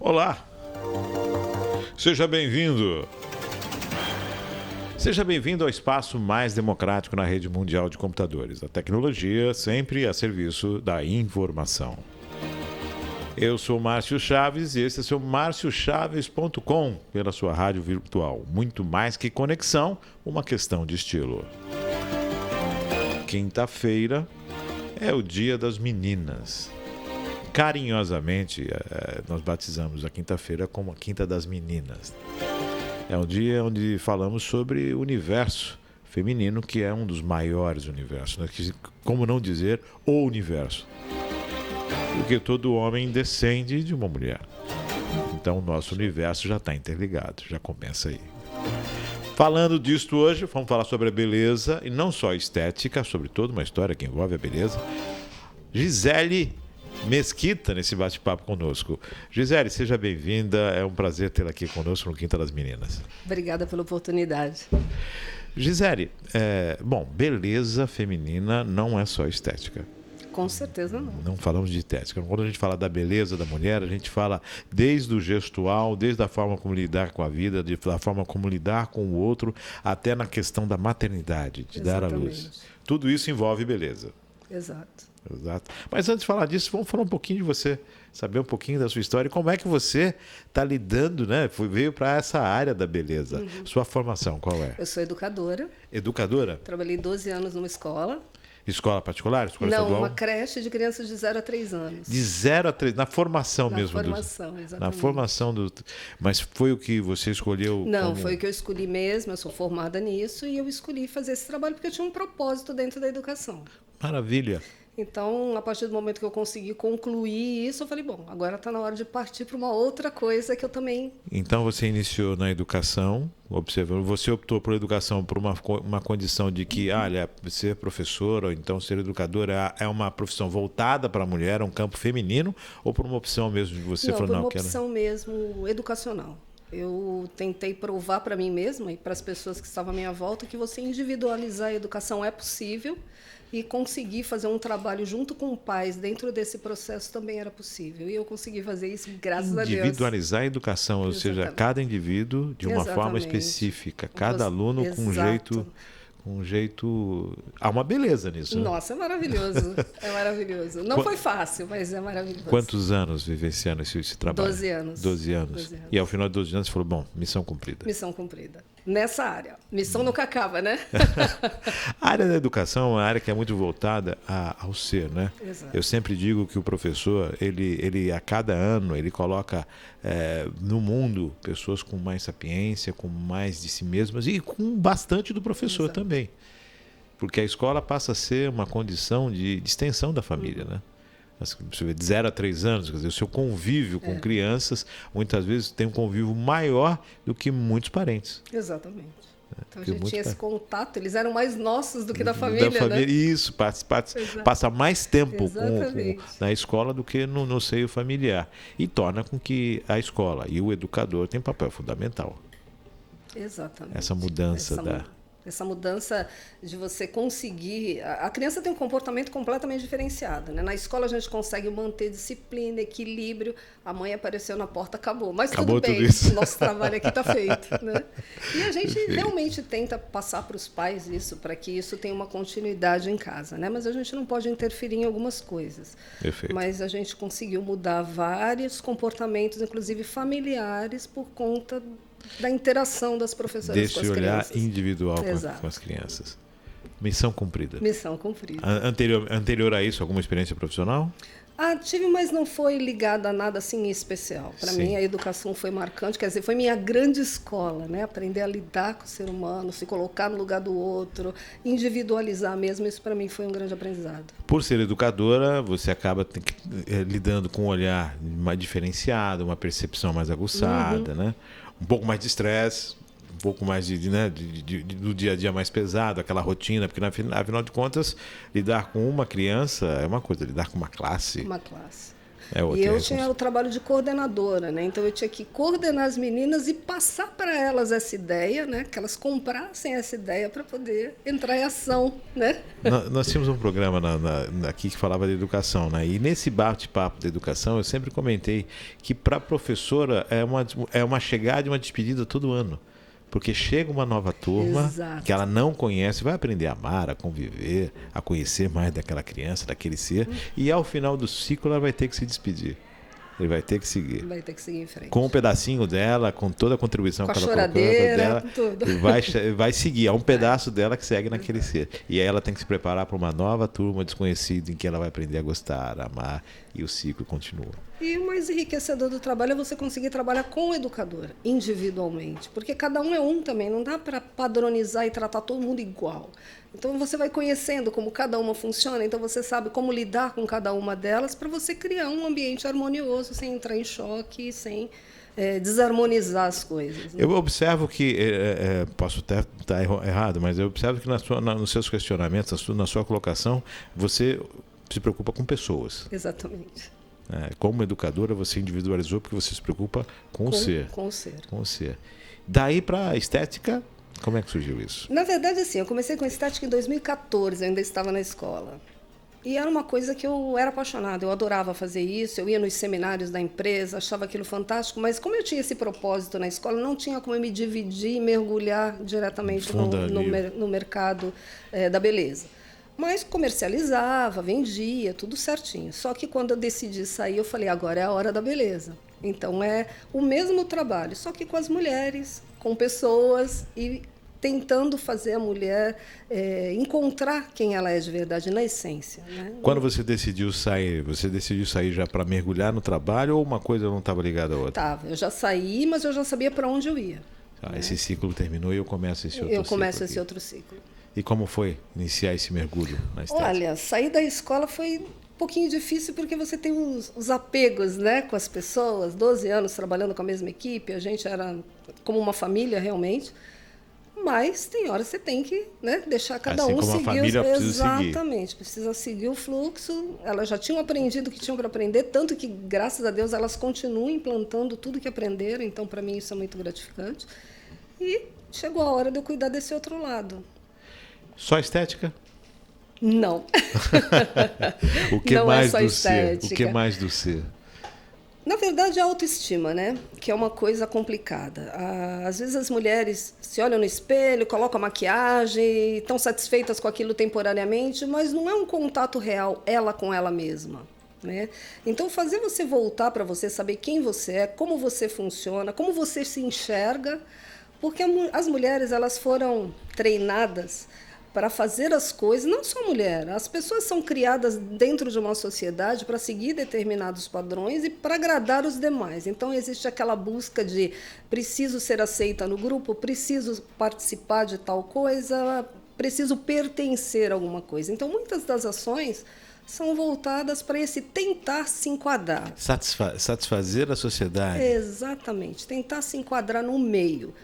Olá, seja bem-vindo. Seja bem-vindo ao espaço mais democrático na rede mundial de computadores. A tecnologia sempre a serviço da informação. Eu sou Márcio Chaves e esse é o seu marciochaves.com, pela sua rádio virtual. Muito mais que conexão, uma questão de estilo. Quinta-feira é o Dia das Meninas. Carinhosamente, nós batizamos a quinta-feira como a Quinta das Meninas. É um dia onde falamos sobre o universo feminino, que é um dos maiores universos, né? Como não dizer o universo? Porque todo homem descende de uma mulher. Então o nosso universo já está interligado, já começa aí. Falando disto hoje, vamos falar sobre a beleza, e não só a estética, sobre toda uma história que envolve a beleza. Gisele Mesquita nesse bate-papo conosco. Gisele, seja bem-vinda, é um prazer tê-la aqui conosco no Quinta das Meninas. Obrigada pela oportunidade. Gisele, beleza feminina não é só estética. Com certeza não. Não falamos de estética. Quando a gente fala da beleza da mulher, a gente fala desde o gestual, desde a forma como lidar com a vida, da forma como lidar com o outro, até na questão da maternidade, de dar à luz. Tudo isso envolve beleza. Exato. Mas antes de falar disso, vamos falar um pouquinho de você, saber um pouquinho da sua história e como é que você está lidando, né? Veio para essa área da beleza. Sua formação, qual é? Eu sou educadora. Educadora? Trabalhei 12 anos numa escola. Escola particular? Escola Não, estadual? uma creche de crianças de 0 a 3 anos. De 0 a 3, na formação na mesmo? Formação, exatamente. Na formação do... Mas foi o que você escolheu? Não, foi o que eu escolhi mesmo, eu sou formada nisso e eu escolhi fazer esse trabalho porque eu tinha um propósito dentro da educação. Maravilha. Então, a partir do momento que eu consegui concluir isso, eu falei, bom, agora está na hora de partir para uma outra coisa que eu também... Então, você iniciou na educação, observando, você optou por educação por uma condição de que, olha, ser professora ou então ser educadora é uma profissão voltada para a mulher, é um campo feminino, ou por uma opção mesmo de você não, falou, por uma opção mesmo educacional. Eu tentei provar para mim mesma e para as pessoas que estavam à minha volta que você individualizar a educação é possível e conseguir fazer um trabalho junto com pais dentro desse processo também era possível. E eu consegui fazer isso, graças a Deus. Individualizar a educação, ou seja, cada indivíduo de uma forma específica, cada aluno com um jeito... Há uma beleza nisso, né? Nossa, é maravilhoso. É maravilhoso. Não foi fácil, mas é maravilhoso. Quantos anos vivenciando esse trabalho? 12 anos. 12 anos. E ao final de 12 anos você falou, bom, missão cumprida. Missão cumprida. Nessa área. Missão nunca acaba, né? A área da educação é uma área que é muito voltada ao ser, né? Exato. Eu sempre digo que o professor, ele a cada ano, ele coloca no mundo pessoas com mais sapiência, com mais de si mesmas e com bastante do professor também. Porque a escola passa a ser uma condição de extensão da família, né? Você vê, de 0 a 3 anos, quer dizer, o seu convívio com crianças, muitas vezes tem um convívio maior do que muitos parentes. Exatamente. Então a gente tinha esse contato, eles eram mais nossos do que da família, né? Isso, passa mais tempo na escola do que no seio familiar. E torna com que a escola e o educador têm papel fundamental. Exatamente. Essa mudança Essa mudança de você conseguir... A criança tem um comportamento completamente diferenciado, né? Na escola a gente consegue manter disciplina, equilíbrio. A mãe apareceu na porta, acabou. Mas acabou tudo bem, isso. Nosso trabalho aqui está feito, né? E a gente realmente tenta passar para os pais isso, para que isso tenha uma continuidade em casa, né? Mas a gente não pode interferir em algumas coisas. Perfeito. Mas a gente conseguiu mudar vários comportamentos, inclusive familiares, por conta da interação das professoras com as crianças. Desse olhar individual com as crianças. Missão cumprida. Missão cumprida. Anterior a isso, alguma experiência profissional? Tive, mas não foi ligada a nada assim especial. Para mim, a educação foi marcante, quer dizer, foi minha grande escola, né? Aprender a lidar com o ser humano, se colocar no lugar do outro, individualizar mesmo, isso para mim foi um grande aprendizado. Por ser educadora, você acaba lidando com um olhar mais diferenciado, uma percepção mais aguçada, né? Um pouco mais de estresse, um pouco mais do dia a dia mais pesado, aquela rotina, porque afinal de contas, lidar com uma criança é uma coisa, lidar com uma classe. Uma classe. É outra E eu responsabilidade. tinha o trabalho de coordenadora, né? Então eu tinha que coordenar as meninas e passar para elas essa ideia, né? Que elas comprassem essa ideia para poder entrar em ação, né? Nós tínhamos um programa aqui que falava de educação, né? E nesse bate-papo da educação eu sempre comentei que para a professora é uma chegada e uma despedida todo ano. Porque chega uma nova turma Exato. que ela não conhece, vai aprender a amar, a conviver, a conhecer mais daquela criança, daquele ser, e ao final do ciclo ela vai ter que se despedir. Ele vai ter que seguir. Vai ter que seguir em frente. Com um pedacinho dela, com toda a contribuição Com a que ela choradeira, dela, tudo. vai seguir. É um pedaço dela que segue naquele ser. E aí ela tem que se preparar para uma nova turma desconhecida em que ela vai aprender a gostar, a amar, e o ciclo continua. E o mais enriquecedor do trabalho é você conseguir trabalhar com o educador, individualmente. Porque cada um é um também, não dá para padronizar e tratar todo mundo igual. Então você vai conhecendo como cada uma funciona, então você sabe como lidar com cada uma delas para você criar um ambiente harmonioso, sem entrar em choque, sem desarmonizar as coisas. Né? Eu observo que, posso até estar errado, mas eu observo que nos seus questionamentos, na sua colocação, você se preocupa com pessoas. Exatamente. Como educadora, você individualizou porque você se preocupa com o ser. Com o ser. Com o ser. Daí para a estética, como é que surgiu isso? Na verdade, assim, eu comecei com estética em 2014, eu ainda estava na escola. E era uma coisa que eu era apaixonada, eu adorava fazer isso, eu ia nos seminários da empresa, achava aquilo fantástico, mas como eu tinha esse propósito na escola, não tinha como eu me dividir e mergulhar diretamente no mercado da beleza. Mas comercializava, vendia, tudo certinho. Só que quando eu decidi sair, eu falei, agora é a hora da beleza. Então é o mesmo trabalho, só que com as mulheres, com pessoas e tentando fazer a mulher encontrar quem ela é de verdade, na essência. Né? Quando você decidiu sair já para mergulhar no trabalho ou uma coisa não estava ligada à outra? Estava, eu já saí, mas eu já sabia para onde eu ia. Né? Esse ciclo terminou e eu começo esse outro ciclo. Eu começo esse outro ciclo. E como foi iniciar esse mergulho na estética? Olha, sair da escola foi um pouquinho difícil porque você tem os apegos, né, com as pessoas. 12 anos trabalhando com a mesma equipe, a gente era como uma família realmente. Mas tem hora que você tem que, né, deixar cada assim um como seguir. A família precisa Exatamente, seguir. Precisa seguir o fluxo. Elas já tinham aprendido o que tinham para aprender, tanto que, graças a Deus, elas continuam implantando tudo que aprenderam. Então, para mim, isso é muito gratificante. E chegou a hora de eu cuidar desse outro lado. Só estética? Não. O que não mais é só do estética. ser? O que mais do ser? Na verdade, a autoestima, né? Que é uma coisa complicada. Às vezes as mulheres se olham no espelho, colocam a maquiagem, estão satisfeitas com aquilo temporariamente, mas não é um contato real, ela com ela mesma. Né? Então, fazer você voltar para você, saber quem você é, como você funciona, como você se enxerga, porque as mulheres elas foram treinadas para fazer as coisas, não só a mulher, as pessoas são criadas dentro de uma sociedade para seguir determinados padrões e para agradar os demais. Então, existe aquela busca de preciso ser aceita no grupo, preciso participar de tal coisa, preciso pertencer a alguma coisa. Então, muitas das ações são voltadas para esse tentar se enquadrar. Satisfazer a sociedade. Exatamente, tentar se enquadrar no meio.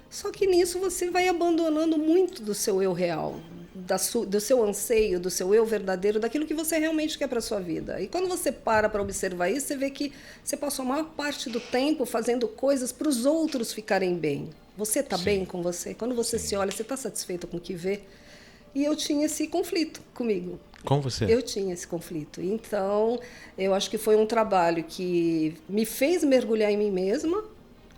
Só que nisso você vai abandonando muito do seu eu real, do seu anseio, do seu eu verdadeiro, daquilo que você realmente quer para a sua vida. E quando você para observar isso, você vê que você passou a maior parte do tempo fazendo coisas para os outros ficarem bem. Você está bem com você? Quando você se olha, você está satisfeito com o que vê? E eu tinha esse conflito comigo. Com você? Eu tinha esse conflito. Então, eu acho que foi um trabalho que me fez mergulhar em mim mesma,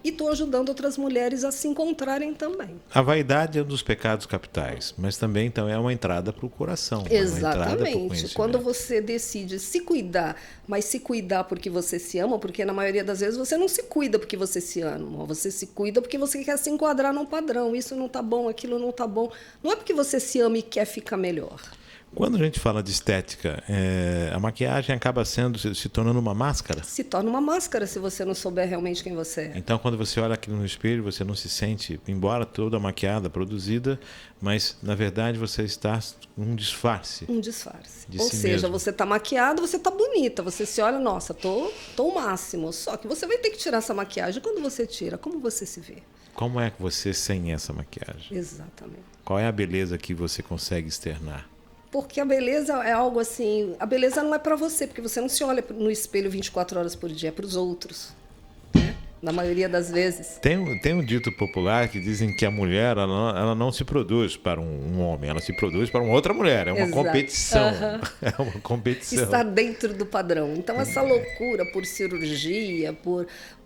e estou ajudando outras mulheres a se encontrarem também. A vaidade é um dos pecados capitais, mas também então, é uma entrada para o coração. Exatamente. Quando você decide se cuidar, mas se cuidar porque você se ama, porque na maioria das vezes você não se cuida porque você se ama, você se cuida porque você quer se enquadrar num padrão. Isso não está bom, aquilo não está bom. Não é porque você se ama e quer ficar melhor. Quando a gente fala de estética, a maquiagem acaba se tornando uma máscara? Se torna uma máscara se você não souber realmente quem você é. Então, quando você olha aqui no espelho, você não se sente, embora toda maquiada, produzida, mas, na verdade, você está num disfarce. Um disfarce. De Ou si seja, mesmo. você está maquiada, você está bonita, você se olha, nossa, tô o máximo. Só que você vai ter que tirar essa maquiagem. Quando você tira, como você se vê? Como é que você sem essa maquiagem? Exatamente. Qual é a beleza que você consegue externar? Porque a beleza é algo assim, a beleza não é para você, porque você não se olha no espelho 24 horas por dia, é para os outros, né? Na maioria das vezes. Tem um dito popular que dizem que a mulher ela não se produz para um homem, ela se produz para uma outra mulher. É uma Exato. competição. É uma competição. Está dentro do padrão. Então, essa loucura por cirurgia, por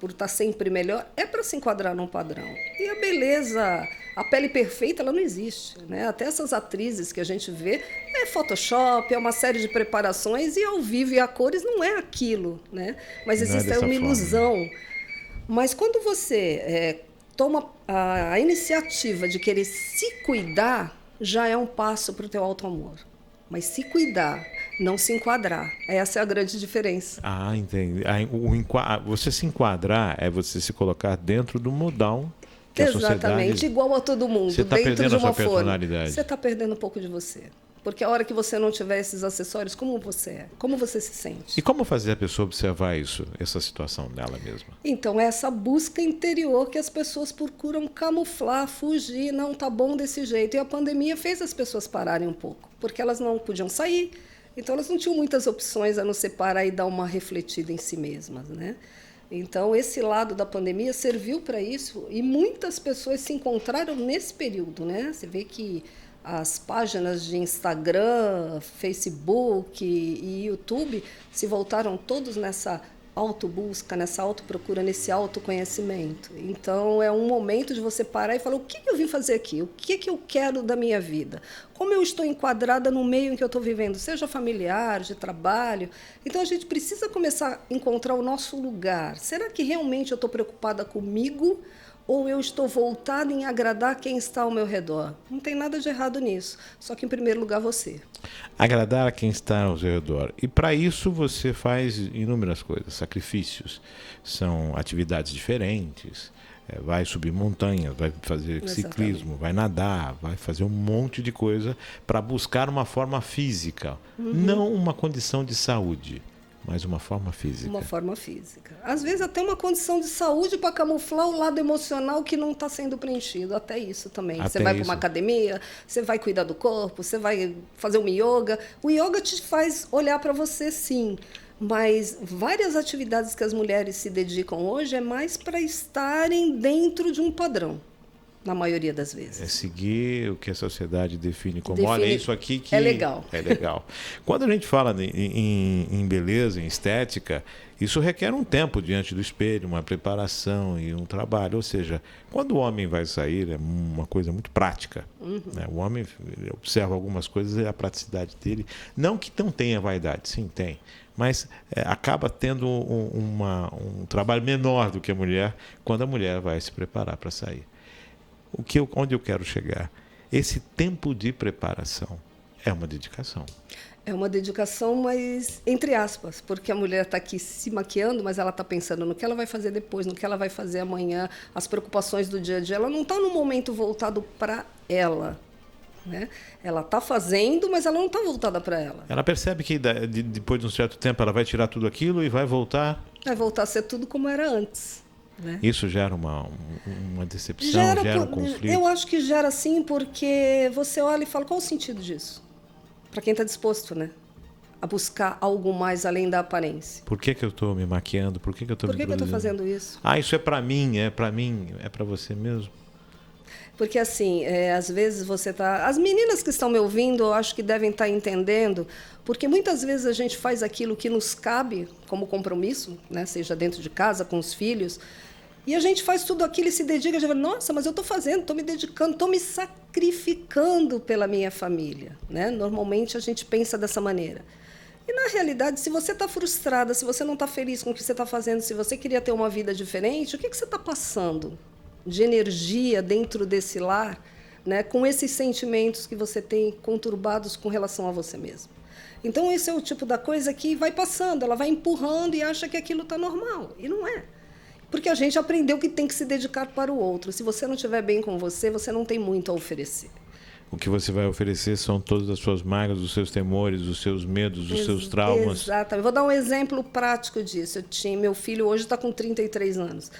estar sempre melhor, é para se enquadrar num padrão. E a beleza, a pele perfeita, ela não existe, né? Até essas atrizes que a gente vê, é Photoshop, é uma série de preparações, e ao vivo e a cores não é aquilo, né? Mas existe uma ilusão. Mas quando você toma a iniciativa de querer se cuidar, já é um passo para o teu auto-amor. Mas se cuidar, não se enquadrar. Essa é a grande diferença. Ah, entendi. Você se enquadrar é você se colocar dentro do modal que a sociedade... Exatamente, igual a todo mundo. Você está perdendo a sua personalidade. Você está perdendo um pouco de você. Porque a hora que você não tiver esses acessórios, como você é? Como você se sente? E como fazer a pessoa observar isso, essa situação dela mesma? Então, é essa busca interior que as pessoas procuram camuflar, fugir, não tá bom desse jeito. E a pandemia fez as pessoas pararem um pouco, porque elas não podiam sair, então elas não tinham muitas opções a não ser parar e dar uma refletida em si mesmas, né? Então, esse lado da pandemia serviu para isso e muitas pessoas se encontraram nesse período, né? Você vê que as páginas de Instagram, Facebook e YouTube se voltaram todos nessa autobusca, nessa autoprocura, nesse autoconhecimento. Então, é um momento de você parar e falar: o que eu vim fazer aqui? O que eu quero da minha vida? Como eu estou enquadrada no meio em que eu estou vivendo, seja familiar, de trabalho? Então, a gente precisa começar a encontrar o nosso lugar. Será que realmente eu estou preocupada comigo? Ou eu estou voltada em agradar quem está ao meu redor? Não tem nada de errado nisso. Só que, em primeiro lugar, você. Agradar a quem está ao seu redor. E para isso você faz inúmeras coisas, sacrifícios. São atividades diferentes. Vai subir montanhas, vai fazer ciclismo, vai nadar, vai fazer um monte de coisa para buscar uma forma física. Não uma condição de saúde, mas uma forma física. Uma forma física. Às vezes até uma condição de saúde para camuflar o lado emocional que não está sendo preenchido. Até isso também. Até você vai para uma academia, você vai cuidar do corpo, você vai fazer um yoga. O yoga te faz olhar para você, sim. Mas várias atividades que as mulheres se dedicam hoje é mais para estarem dentro de um padrão. Na maioria das vezes. É seguir o que a sociedade define como, olha, isso aqui que... É legal. É legal. Quando a gente fala em beleza, em estética, isso requer um tempo diante do espelho, uma preparação e um trabalho. Ou seja, quando o homem vai sair, é uma coisa muito prática. Né? O homem observa algumas coisas e a praticidade dele. Não que não tenha vaidade, sim, tem. Mas acaba tendo um trabalho menor do que a mulher quando a mulher vai se preparar para sair. Onde eu quero chegar? Esse tempo de preparação é uma dedicação. É uma dedicação, mas entre aspas, porque a mulher está aqui se maquiando, mas ela está pensando no que ela vai fazer depois, no que ela vai fazer amanhã, as preocupações do dia a dia. Ela não está num momento voltado para ela. Né? Ela está fazendo, mas ela não está voltada para ela. Ela percebe que depois de um certo tempo ela vai tirar tudo aquilo e vai voltar... Vai voltar a ser tudo como era antes. Né? Isso gera uma decepção, gera um conflito? Eu acho que gera sim, porque você olha e fala, qual o sentido disso? Para quem está disposto, né? A buscar algo mais além da aparência. Por que eu estou me maquiando? Por que eu estou me produzindo? Por que eu estou fazendo isso? Ah, isso é para mim, é para você mesmo? Porque assim, às vezes você está... As meninas que estão me ouvindo, eu acho que devem estar entendendo, porque muitas vezes a gente faz aquilo que nos cabe como compromisso, né? Seja dentro de casa, com os filhos, e a gente faz tudo aquilo e se dedica, a gente fala, nossa, mas eu estou fazendo, estou me dedicando, estou me sacrificando pela minha família. Né? Normalmente a gente pensa dessa maneira. E, na realidade, se você está frustrada, se você não está feliz com o que você está fazendo, se você queria ter uma vida diferente, o que você está passando de energia dentro desse lar, né, com esses sentimentos que você tem conturbados com relação a você mesmo? Então, esse é o tipo da coisa que vai passando, ela vai empurrando e acha que aquilo está normal. E não é. Porque a gente aprendeu que tem que se dedicar para o outro. Se você não estiver bem com você, você não tem muito a oferecer. O que você vai oferecer são todas as suas mágoas, os seus temores, os seus medos, os seus traumas. Exatamente. Vou dar um exemplo prático disso. Meu filho hoje está com 33 anos.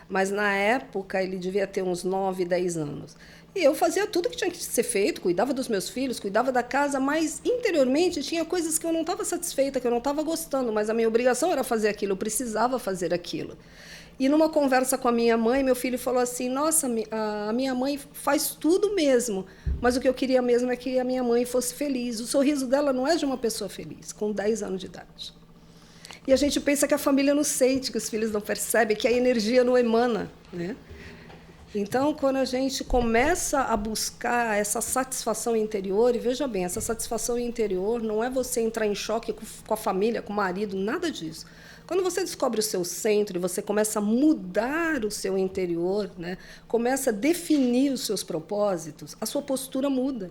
Mas, na época, ele devia ter uns 9, 10 anos. E eu fazia tudo que tinha que ser feito, cuidava dos meus filhos, cuidava da casa, mas interiormente tinha coisas que eu não estava satisfeita, que eu não estava gostando, mas a minha obrigação era fazer aquilo, eu precisava fazer aquilo. E numa conversa com a minha mãe, meu filho falou assim, nossa, a minha mãe faz tudo mesmo, mas o que eu queria mesmo é que a minha mãe fosse feliz. O sorriso dela não é de uma pessoa feliz, com 10 anos de idade. E a gente pensa que a família não sente, que os filhos não percebem, que a energia não emana, né? Então, quando a gente começa a buscar essa satisfação interior, e veja bem, essa satisfação interior não é você entrar em choque com a família, com o marido, nada disso. Quando você descobre o seu centro e você começa a mudar o seu interior, né, começa a definir os seus propósitos, a sua postura muda.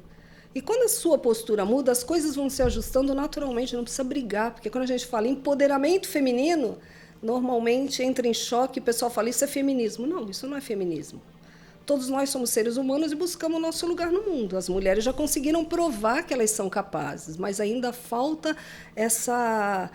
E quando a sua postura muda, as coisas vão se ajustando naturalmente, não precisa brigar, porque quando a gente fala em empoderamento feminino, normalmente entra em choque e o pessoal fala, isso é feminismo. Não, isso não é feminismo. Todos nós somos seres humanos e buscamos o nosso lugar no mundo. As mulheres já conseguiram provar que elas são capazes, mas ainda falta essa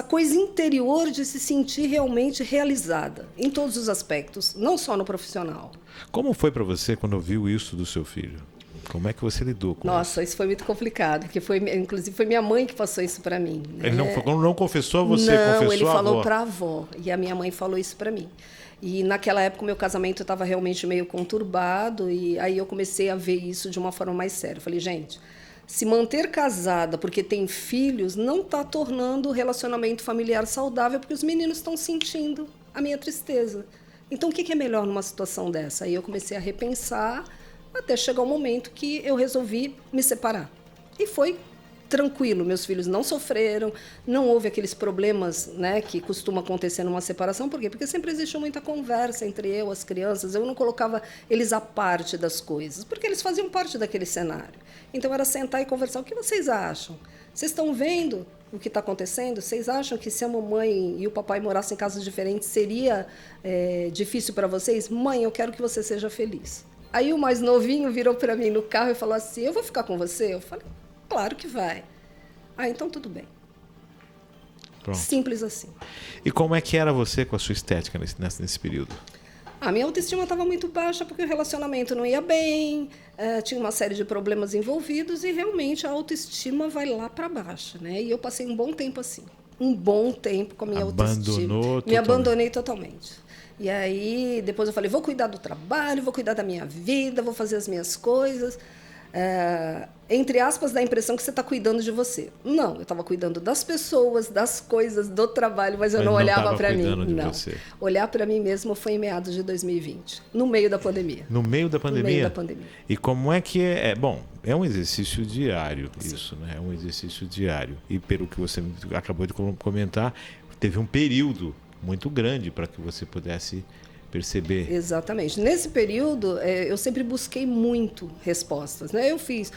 coisa interior de se sentir realmente realizada, em todos os aspectos, não só no profissional. Como foi para você quando viu isso do seu filho? Como é que você lidou com isso? Nossa, isso foi muito complicado, porque inclusive foi minha mãe que passou isso para mim. Né? Ele não confessou a você, não, confessou ele a falou avó? para a avó, e a minha mãe falou isso para mim. E naquela época o meu casamento estava realmente meio conturbado, e aí eu comecei a ver isso de uma forma mais séria. Eu falei, gente, se manter casada porque tem filhos não está tornando o relacionamento familiar saudável, porque os meninos estão sentindo a minha tristeza. Então, o que é melhor numa situação dessa? Aí eu comecei a repensar, até chegar o momento que eu resolvi me separar. E foi tranquilo, meus filhos não sofreram, não houve aqueles problemas, né, que costumam acontecer numa separação. Por quê? Porque sempre existiu muita conversa entre eu, as crianças. Eu não colocava eles à parte das coisas, porque eles faziam parte daquele cenário. Então, era sentar e conversar. O que vocês acham? Vocês estão vendo o que está acontecendo? Vocês acham que se a mamãe e o papai morassem em casas diferentes, seria difícil para vocês? Mãe, eu quero que você seja feliz. Aí o mais novinho virou para mim no carro e falou assim, eu vou ficar com você? Eu falei, claro que vai. Ah, então tudo bem. Pronto. Simples assim. E como é que era você com a sua estética nesse período? A minha autoestima estava muito baixa porque o relacionamento não ia bem, tinha uma série de problemas envolvidos e realmente a autoestima vai lá para baixo, né? E eu passei um bom tempo assim. Um bom tempo com a minha autoestima. Me abandonei totalmente. E aí, depois eu falei, vou cuidar do trabalho, vou cuidar da minha vida, vou fazer as minhas coisas. Entre aspas, dá a impressão que você está cuidando de você. Não, eu estava cuidando das pessoas, das coisas, do trabalho, mas eu não olhava para mim. Não. Olhar para mim mesmo foi em meados de 2020, no meio da pandemia. No meio da pandemia? No meio da pandemia. E como é que é? Bom, é um exercício diário isso, né? É um exercício diário. E pelo que você acabou de comentar, teve um período muito grande para que você pudesse perceber. Exatamente. Nesse período, eu sempre busquei muito respostas, né? Eu fiz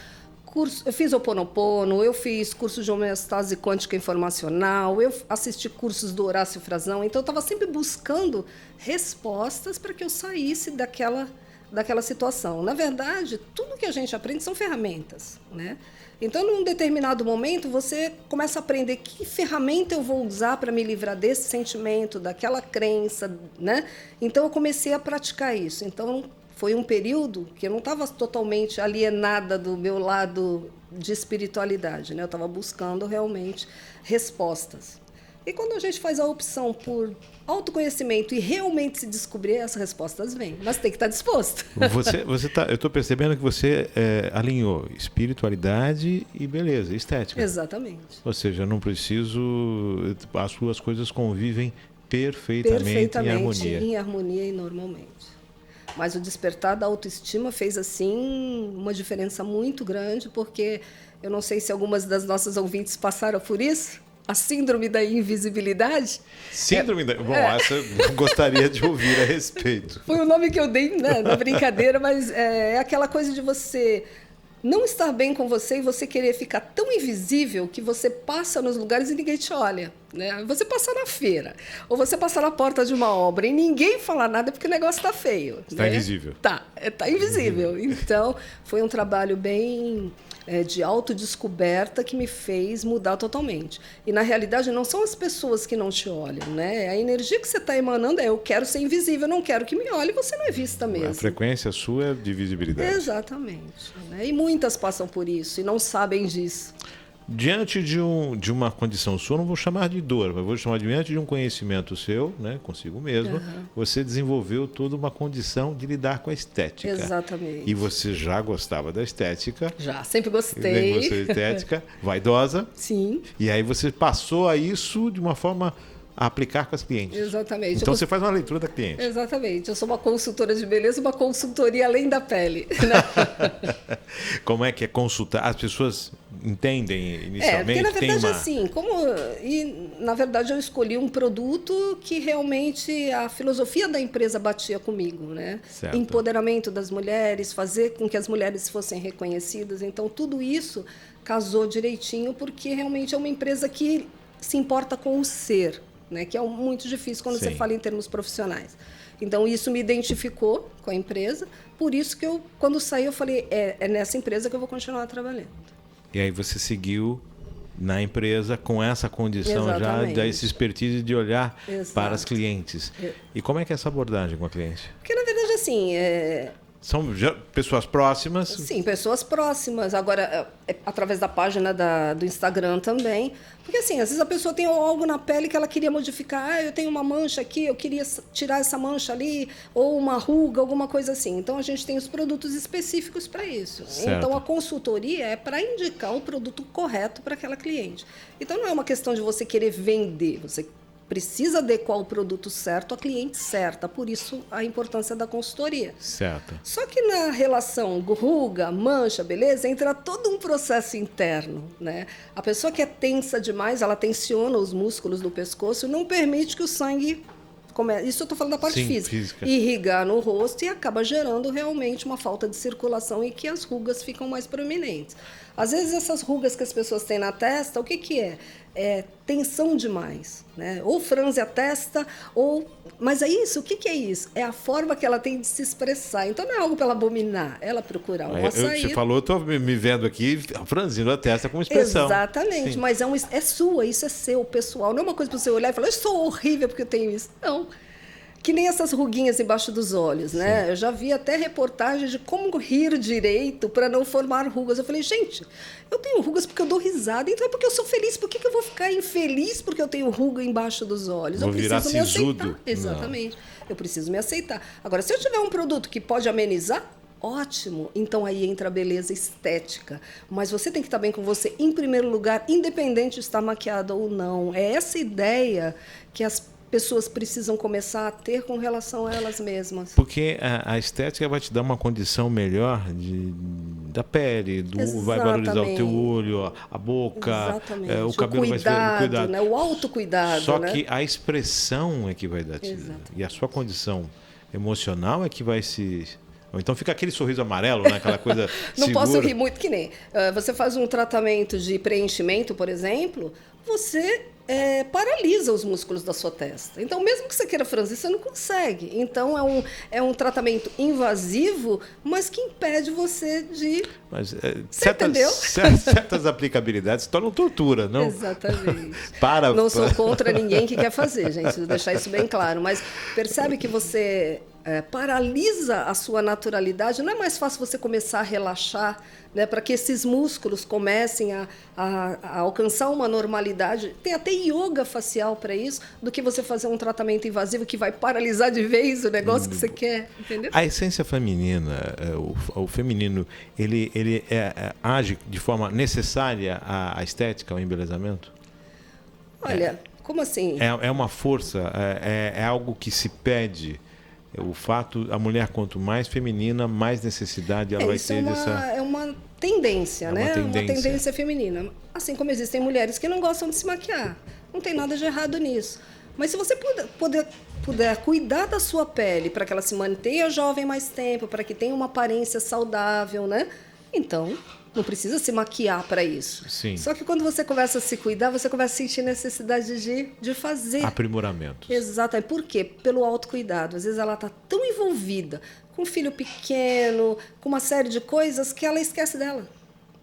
Ho'oponopono, eu fiz curso de homeostase quântica informacional, eu assisti cursos do Horácio Frazão, então eu estava sempre buscando respostas para que eu saísse daquela situação. Na verdade, tudo que a gente aprende são ferramentas, né? Então, num determinado momento, você começa a aprender que ferramenta eu vou usar para me livrar desse sentimento, daquela crença, né? Então, eu comecei a praticar isso. Então, foi um período que eu não estava totalmente alienada do meu lado de espiritualidade, né? Eu estava buscando realmente respostas. E quando a gente faz a opção por autoconhecimento e realmente se descobrir, as respostas vêm. Mas tem que estar disposto. Eu estou percebendo que você alinhou espiritualidade e beleza, estética. Exatamente. Ou seja, eu não preciso... As suas coisas convivem perfeitamente em harmonia e normalmente. Mas o despertar da autoestima fez, assim, uma diferença muito grande, porque eu não sei se algumas das nossas ouvintes passaram por isso, a síndrome da invisibilidade. Síndrome da... Bom, essa eu gostaria de ouvir a respeito. Foi o nome que eu dei, né, na brincadeira, mas é aquela coisa de você não estar bem com você e você querer ficar tão invisível que você passa nos lugares e ninguém te olha. né? Você passar na feira, ou você passar na porta de uma obra e ninguém falar nada porque o negócio está feio. Está né? invisível. Tá invisível. Então, foi um trabalho bem de autodescoberta que me fez mudar totalmente. E, na realidade, não são as pessoas que não te olham, né? A energia que você está emanando eu quero ser invisível, eu não quero que me olhe, você não é vista mesmo. A frequência sua é de visibilidade. Exatamente. Né? E muitas passam por isso e não sabem disso. Diante de uma condição sua, não vou chamar de dor, mas vou chamar diante de um conhecimento seu, né, consigo mesmo, você desenvolveu toda uma condição de lidar com a estética. Exatamente. E você já gostava da estética. Já, sempre gostei. Sempre gostei da estética, vaidosa. Sim. E aí você passou a isso de uma forma a aplicar com as clientes. Exatamente. Então você faz uma leitura da cliente. Exatamente. Eu sou uma consultora de beleza, uma consultoria além da pele. Né? Como é que é consultar? As pessoas entendem inicialmente? Porque na verdade tem uma... assim, na verdade eu escolhi um produto que realmente a filosofia da empresa batia comigo, né? Certo. Empoderamento das mulheres, fazer com que as mulheres fossem reconhecidas. Então tudo isso casou direitinho porque realmente é uma empresa que se importa com o ser. Né, que é muito difícil quando Sim. você fala em termos profissionais. Então, isso me identificou com a empresa, por isso que quando saí, eu falei, é nessa empresa que eu vou continuar trabalhando. E aí você seguiu na empresa com essa condição Exatamente. já, dessa expertise de olhar Exato. para as clientes. E como é que é essa abordagem com a cliente? Porque, na verdade, assim... São pessoas próximas? Sim, pessoas próximas. Agora, através da página do Instagram também. Porque, assim, às vezes a pessoa tem algo na pele que ela queria modificar. Eu tenho uma mancha aqui, eu queria tirar essa mancha ali. Ou uma ruga, alguma coisa assim. Então, a gente tem os produtos específicos para isso. Certo. Então, a consultoria é para indicar o produto correto para aquela cliente. Então, não é uma questão de você querer vender. Você precisa adequar o produto certo à cliente certa. Por isso, a importância da consultoria. Certo. Só que na relação ruga, mancha, beleza, entra todo um processo interno. Né? A pessoa que é tensa demais, ela tensiona os músculos do pescoço e não permite que o sangue... Isso eu estou falando da parte física. Irrigar no rosto e acaba gerando realmente uma falta de circulação e que as rugas ficam mais proeminentes. Às vezes, essas rugas que as pessoas têm na testa, o que é? É tensão demais, né? Ou franze a testa, Mas é isso? O que é isso? É a forma que ela tem de se expressar. Então, não é algo para ela abominar, ela procurar uma saída. Você falou, eu estou me vendo aqui franzindo a testa com expressão. Exatamente, Sim. mas é sua, isso é seu, pessoal. Não é uma coisa para você olhar e falar, eu sou horrível porque eu tenho isso. Não. Que nem essas ruguinhas embaixo dos olhos, né? Sim. Eu já vi até reportagens de como rir direito para não formar rugas. Eu falei, gente, eu tenho rugas porque eu dou risada, então é porque eu sou feliz. Por que eu vou ficar infeliz porque eu tenho ruga embaixo dos olhos? Vou eu preciso me sisudo. aceitar. Exatamente. Não. Eu preciso me aceitar. Agora, se eu tiver um produto que pode amenizar, ótimo. Então aí entra a beleza estética. Mas você tem que estar bem com você em primeiro lugar, independente de estar maquiada ou não. É essa ideia que as pessoas precisam começar a ter com relação a elas mesmas. Porque a estética vai te dar uma condição melhor da pele, vai valorizar o teu olho, a boca, o cabelo vai ser cuidado. Né? O autocuidado. Só né? que a expressão é que vai dar. E a sua condição emocional é que vai se... Ou então fica aquele sorriso amarelo, né? Aquela coisa Não segura. posso rir muito que nem. Você faz um tratamento de preenchimento, por exemplo, você paralisa os músculos da sua testa. Então, mesmo que você queira franzir, você não consegue. Então, é um invasivo, mas que impede você de... Mas certas aplicabilidades se tornam tortura, não? Exatamente. Não sou contra ninguém que quer fazer, gente. Vou deixar isso bem claro. Mas percebe que você paralisa a sua naturalidade. Não é mais fácil você começar a relaxar, né, para que esses músculos comecem a alcançar uma normalidade. Tem até yoga facial para isso, do que você fazer um tratamento invasivo que vai paralisar de vez o negócio que você quer, entendeu? A essência feminina, o feminino, ele age de forma necessária à estética, ao embelezamento? Olha, como assim? É uma força, é algo que se pede. O fato, a mulher, quanto mais feminina, mais necessidade ela vai ter dessa... É uma tendência, né? Uma tendência feminina. Assim como existem mulheres que não gostam de se maquiar. Não tem nada de errado nisso. Mas se você puder cuidar da sua pele para que ela se mantenha jovem mais tempo, para que tenha uma aparência saudável, né? Então, Não precisa se maquiar para isso. Sim. Só que quando você começa a se cuidar, você começa a sentir necessidade de fazer. Aprimoramento. Exato. Por quê? Pelo autocuidado. Às vezes ela está tão envolvida com um filho pequeno, com uma série de coisas, que ela esquece dela.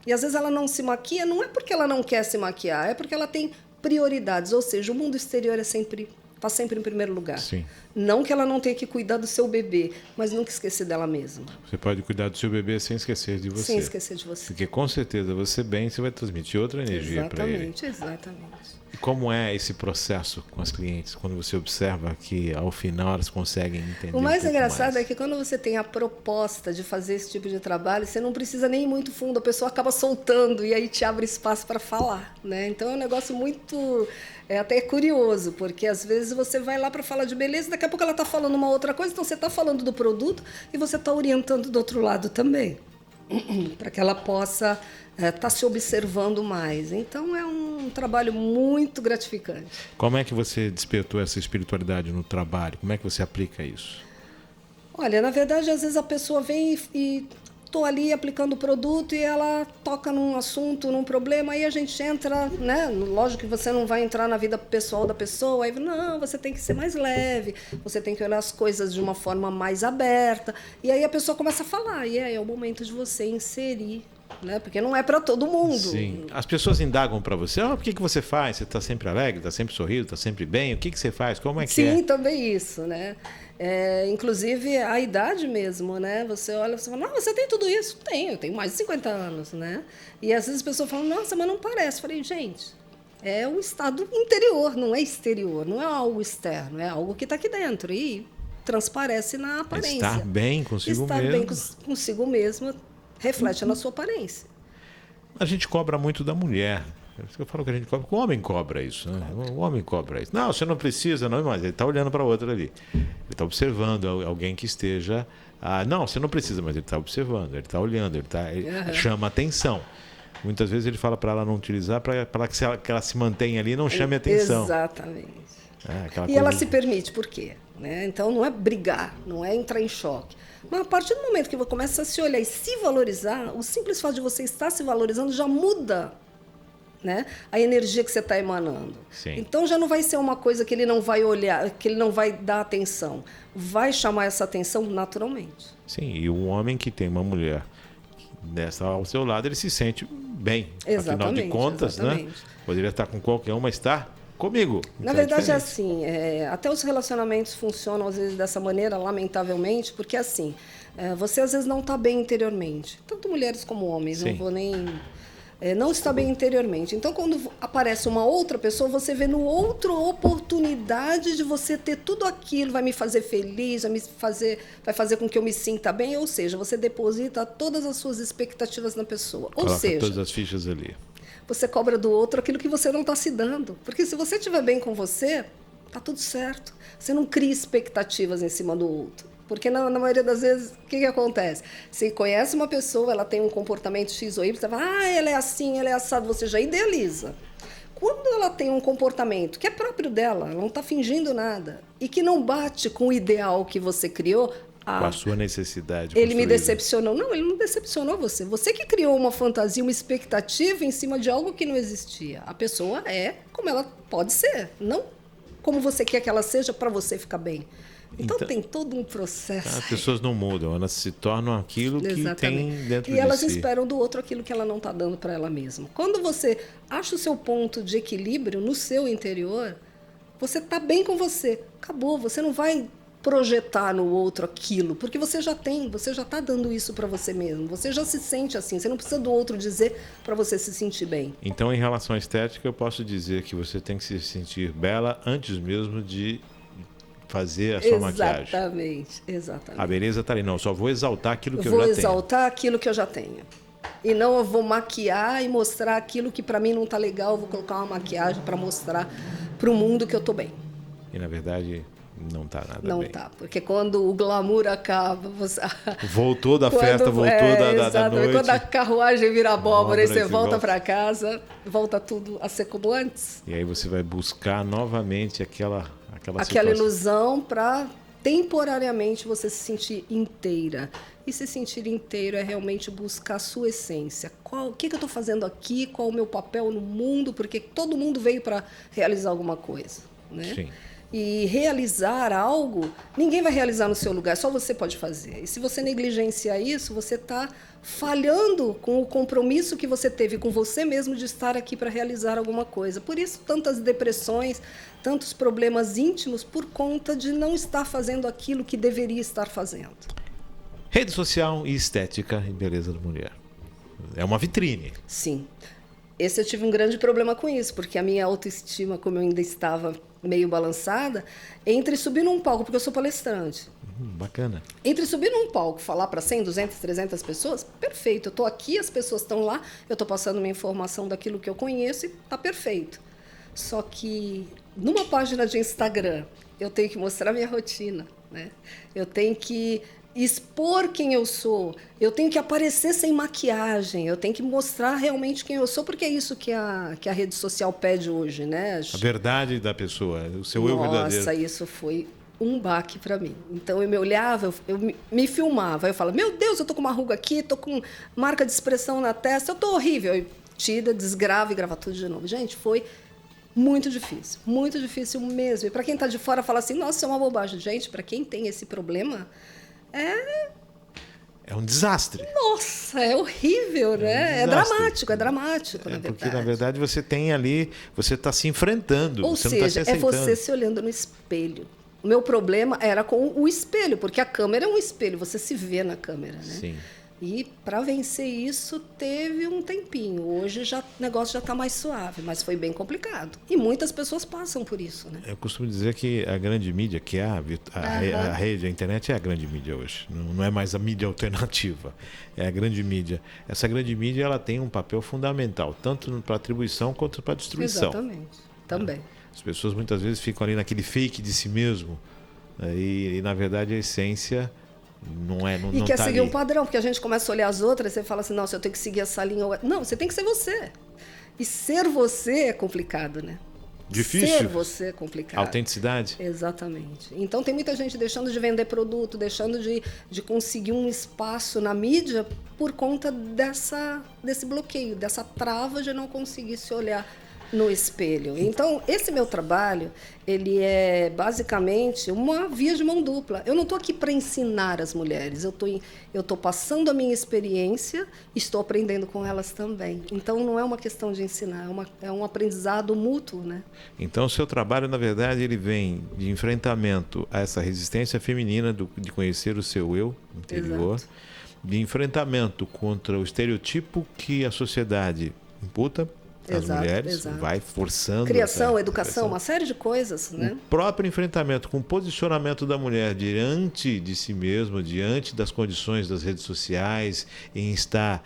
E às vezes ela não se maquia, não é porque ela não quer se maquiar, é porque ela tem prioridades. Ou seja, o mundo exterior está sempre em primeiro lugar. Sim. Não que ela não tenha que cuidar do seu bebê, mas nunca esquecer dela mesma. Você pode cuidar do seu bebê sem esquecer de você. Sem esquecer de você. Porque com certeza você bem, você vai transmitir outra energia para ele. Exatamente, exatamente. E como é esse processo com as clientes, quando você observa que ao final elas conseguem entender? O mais engraçado mais? é que quando você tem a proposta de fazer esse tipo de trabalho, você não precisa nem ir muito fundo, a pessoa acaba soltando e aí te abre espaço para falar, né? Então é um negócio muito até curioso, porque às vezes você vai lá para falar de beleza, daqui a pouco ela está falando uma outra coisa, então você está falando do produto e você está orientando do outro lado também, para que ela possa estar se observando mais. Então é um trabalho muito gratificante. Como é que você despertou essa espiritualidade no trabalho? Como é que você aplica isso? Olha, na verdade, às vezes a pessoa vem e estou ali aplicando o produto e ela toca num assunto, num problema, aí a gente entra, né? Lógico que você não vai entrar na vida pessoal da pessoa, aí não, você tem que ser mais leve, você tem que olhar as coisas de uma forma mais aberta, e aí a pessoa começa a falar, e é o momento de você inserir, né? Porque não é para todo mundo. Sim. As pessoas indagam para você, por que você faz? Você está sempre alegre, está sempre sorrindo, está sempre bem? O que você faz? Como é que é? Sim, também isso, né? Inclusive a idade mesmo, né? Você olha e fala, não, você tem tudo isso? Eu tenho mais de 50 anos, né? E às vezes as pessoas falam, nossa, mas não parece. Eu falei, gente, é um estado interior, não é exterior, não é algo externo, é algo que está aqui dentro e transparece na aparência. Estar bem consigo mesmo. Estar bem consigo mesmo reflete na sua aparência. A gente cobra muito da mulher. Eu falo que a gente cobra, o homem cobra isso, né? O homem cobra isso. Não, você não precisa, não, mas ele está olhando para outro ali. Ele está observando alguém que esteja. Não, você não precisa, mas ele está observando, ele está olhando, ele chama atenção. Muitas vezes ele fala para ela não utilizar, para que ela se mantenha ali e não chame atenção. Exatamente. E ela se permite, por quê? Né? Então não é brigar, não é entrar em choque. Mas a partir do momento que você começa a se olhar e se valorizar, o simples fato de você estar se valorizando já muda, né, a energia que você está emanando. Sim. Então já não vai ser uma coisa que ele não vai olhar, que ele não vai dar atenção. Vai chamar essa atenção naturalmente. Sim, e um homem que tem uma mulher dessa ao seu lado, ele se sente bem. Exatamente, afinal de contas, exatamente. Né? Poderia estar com qualquer um, mas está comigo. Na verdade é assim, até os relacionamentos funcionam às vezes dessa maneira, lamentavelmente, porque assim, você às vezes não está bem interiormente, tanto mulheres como homens. Sim. Não vou nem... não está bem interiormente. Então, quando aparece uma outra pessoa, você vê no outro oportunidade de você ter tudo aquilo, vai me fazer feliz, vai fazer com que eu me sinta bem, ou seja, você deposita todas as suas expectativas na pessoa. Coloca ou seja, todas as fichas ali. Você cobra do outro aquilo que você não está se dando. Porque se você estiver bem com você, está tudo certo. Você não cria expectativas em cima do outro. Porque na maioria das vezes, o que acontece? Você conhece uma pessoa, ela tem um comportamento X ou Y, você fala, ela é assim, ela é assado, você já idealiza. Quando ela tem um comportamento que é próprio dela, ela não está fingindo nada, e que não bate com o ideal que você criou, com a sua necessidade. Ele me decepcionou. Não, ele não decepcionou você. Você que criou uma fantasia, uma expectativa em cima de algo que não existia. A pessoa é como ela pode ser, não como você quer que ela seja para você ficar bem. Então tem todo um processo. As pessoas não mudam, elas se tornam aquilo que tem dentro de si. E elas esperam do outro aquilo que ela não está dando para ela mesma. Quando você acha o seu ponto de equilíbrio no seu interior, você está bem com você. Acabou, você não vai projetar no outro aquilo, porque você já tem, você já está dando isso para você mesmo, você já se sente assim, você não precisa do outro dizer para você se sentir bem. Então, em relação à estética, eu posso dizer que você tem que se sentir bela antes mesmo de fazer a sua maquiagem. Exatamente. A beleza está ali, não, eu só vou exaltar aquilo que eu já tenho. Vou exaltar aquilo que eu já tenho. E não eu vou maquiar e mostrar aquilo que para mim não está legal, eu vou colocar uma maquiagem para mostrar para o mundo que eu estou bem. E, na verdade, não está nada bem. Não está, porque quando o glamour acaba... Você... Voltou da festa, voltou da noite. Quando a carruagem vira abóbora e você volta para casa, volta tudo a ser como antes. E aí você vai buscar novamente aquela ilusão para temporariamente você se sentir inteira. E se sentir inteiro é realmente buscar a sua essência. O que eu estou fazendo aqui? Qual o meu papel no mundo? Porque todo mundo veio para realizar alguma coisa, né? Sim. E realizar algo, ninguém vai realizar no seu lugar, só você pode fazer. E se você negligenciar isso, você está falhando com o compromisso que você teve com você mesmo de estar aqui para realizar alguma coisa. Por isso, tantas depressões, tantos problemas íntimos, por conta de não estar fazendo aquilo que deveria estar fazendo. Rede social e estética e beleza da mulher. É uma vitrine. Sim. Esse eu tive um grande problema com isso, porque a minha autoestima, como eu ainda estava meio balançada, entre subir num palco, porque eu sou palestrante. Bacana. Entre subir num palco, falar para 100, 200, 300 pessoas, perfeito. Eu estou aqui, as pessoas estão lá, eu estou passando minha informação daquilo que eu conheço e está perfeito. Só que numa página de Instagram, eu tenho que mostrar minha rotina, né? Eu tenho que expor quem eu sou, eu tenho que aparecer sem maquiagem, eu tenho que mostrar realmente quem eu sou, porque é isso que a rede social pede hoje, né? A verdade da pessoa, o seu eu verdadeiro. Nossa, isso foi um baque para mim. Então eu me olhava, eu me filmava, eu falava, meu Deus, eu tô com uma ruga aqui, tô com marca de expressão na testa, eu tô horrível. Eu tira, desgrava e grava tudo de novo. Gente, foi muito difícil mesmo. E para quem tá de fora fala assim, nossa, é uma bobagem. Gente, para quem tem esse problema, é um desastre. Nossa, é horrível, né? É dramático, na verdade. Porque, na verdade, você tem ali, você está se enfrentando. Ou você seja, não tá se é aceitando. você se olhando no espelho. O meu problema era com o espelho, porque a câmera é um espelho, você se vê na câmera, né? Sim. E para vencer isso, teve um tempinho. Hoje o negócio já está mais suave, mas foi bem complicado. E muitas pessoas passam por isso, né? Eu costumo dizer que a grande mídia, que é a rede, a internet é a grande mídia hoje. Não é mais a mídia alternativa, é a grande mídia. Essa grande mídia ela tem um papel fundamental, tanto para atribuição quanto para destruição. Exatamente, também. As pessoas muitas vezes ficam ali naquele fake de si mesmo, né? E na verdade a essência não é, não e quer tá seguir ali. um padrão, porque a gente começa a olhar as outras e você fala assim, nossa, eu tenho que seguir essa linha. Não, você tem que ser você. E ser você é complicado, né? Difícil. Ser você é complicado. Autenticidade. Exatamente. Então tem muita gente deixando de vender produto, deixando de conseguir um espaço na mídia por conta desse bloqueio, dessa trava de não conseguir se olhar no espelho. Então, esse meu trabalho, ele é basicamente uma via de mão dupla. Eu não estou aqui para ensinar as mulheres, eu estou passando a minha experiência e estou aprendendo com elas também. Então, não é uma questão de ensinar, é um aprendizado mútuo, né? Então, o seu trabalho, na verdade, ele vem de enfrentamento a essa resistência feminina, de conhecer o seu eu interior, Exato. de enfrentamento contra o estereotipo que a sociedade imputa as mulheres, vai forçando. Criação, educação, uma série de coisas, né? O próprio enfrentamento com o posicionamento da mulher diante de si mesma, diante das condições das redes sociais, em estar